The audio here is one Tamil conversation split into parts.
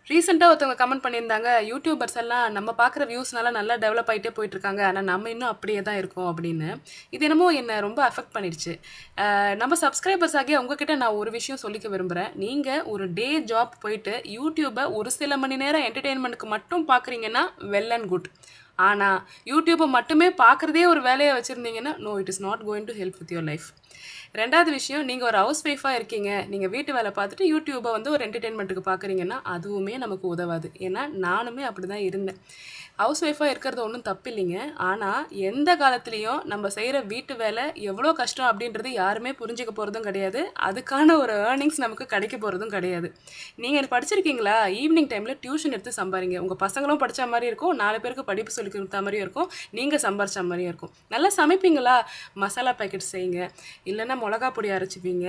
ரீசெண்டா ஒருத்தவங்க கமெண்ட் பண்ணியிருந்தாங்க, யூடியூபர்ஸ் எல்லாம் நம்ம பார்க்குற வியூஸ்னால நல்லா டெவலப் ஆயிட்டே போயிட்டுருக்காங்க. ஆனா, நம்ம இன்னும் அப்படியே தான் இருக்கோம் அப்படின்னு. இது என்னமோ என்ன ரொம்ப அஃபெக்ட் பண்ணிடுச்சு. நம்ம சப்ஸ்கிரைபர்ஸ் ஆகிய உங்ககிட்ட நான் ஒரு விஷயம் சொல்லிக்க விரும்புறேன். நீங்க ஒரு டே ஜாப் போயிட்டு யூடியூப ஒரு சில மணி நேரம் என்டர்டெயின்மென்ட்க்கு மட்டும் பார்க்குறீங்கன்னா, வெல் அண்ட் குட். ஆனா, யூடியூப மட்டுமே பார்க்குறதே ஒரு வேலையா வச்சிருந்தீங்கன்னா, no it is not going to help with your life. 2வது விஷயம், நீங்க ஒரு ஹவுஸ் ஒய்ஃபா இருக்கீங்க. நீங்க வீட்டு வேலை பார்த்துட்டு யூடியூப வந்து ஒரு என்டர்டெயின்மென்ட்க்கு பார்க்குறீங்கன்னா, அதுவுமே நமக்கு உதவாது. ஏன்னா, நானுமே அப்படிதான் இருந்தேன். ஹவுஸ் ஒய்ஃபா இருக்கிறது ஒண்ணும் தப்பில்லைங்க. ஆனா, எந்த காலத்திலயும் நம்ம செய்ற வீட்டு வேலை எவ்வளோ கஷ்டம் அப்படின்றது யாருமே புரிஞ்சுக்க போறதும் கிடையாது. அதுக்கான ஒரு ஏர்னிங்ஸ் நமக்கு கிடைக்க போறதும் கிடையாது. நீங்க படிச்சிருக்கீங்களா? ஈவினிங் டைம்ல டியூஷன் எடுத்து சம்பாரிங்க. உங்க பசங்களும் படிச்ச மாரி இருக்கும். 4 பேருக்கு படிப்பு சொல்லிக் குடுத்த மாரியும் இருக்கும். நீங்க சம்பாரிச்ச மாரியும் இருக்கும். நல்லா சமைப்பீங்களா? மசாலா பாக்கெட் செய்யுங்க. இல்லன்னா மொளகா பொடி அரைச்சுப்பீங்க.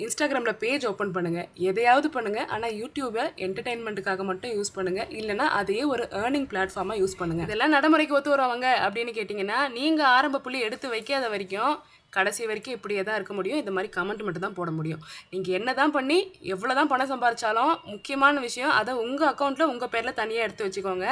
இன்ஸ்டாகிராம்ல பேஜ் ஓப்பன் பண்ணுங்க. எதையாவது பண்ணுங்க. ஆனா யூடியூப என்டர்டெயின்மென்ட்க்காக மட்டும் யூஸ் பண்ணுங்க. இல்லன்னா அதையே ஒரு ஏர்னிங் பிளாட்ஃபார்மா யூஸ் பண்ணுங்க. இதெல்லாம் நடைமுறைக்கு ஒத்து வருவாங்க அப்படின்னு கேட்டீங்கன்னா, நீங்க ஆரம்ப புள்ளி எடுத்து வைக்காத வரைக்கும் கடைசி வரைக்கும் இப்படியே தான் இருக்க முடியும். இந்த மாதிரி கமெண்ட் மட்டும் தான் போட முடியும். நீங்க என்னதான் பண்ணி எவ்வளோதான் பணம் சம்பாரிச்சாலும் முக்கியமான விஷயம் அதை உங்க அக்கௌண்ட்ல உங்க பேர்ல தனியா எடுத்து வச்சுக்கோங்க.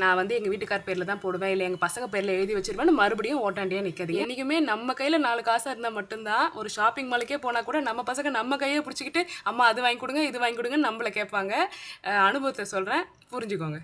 நான் வந்து எங்க வீட்டுக்கார் பேர்ல தான் போடுவேன், இல்லை எங்க பசங்க பேர்ல எழுதி வச்சிருவேன், மறுபடியும் ஓட்டாண்டியா நிற்காது. என்னைக்குமே நம்ம கையில 4 காசா இருந்தா மட்டும்தான் ஒரு ஷாப்பிங் மாலுக்கே போனா கூட நம்ம பசங்க நம்ம கையை பிடிச்சிக்கிட்டு அம்மா அது வாங்கி கொடுங்க இது வாங்கி கொடுங்கன்னு நம்மளை கேட்பாங்க. அனுபவத்தை சொல்றேன், புரிஞ்சுக்கோங்க.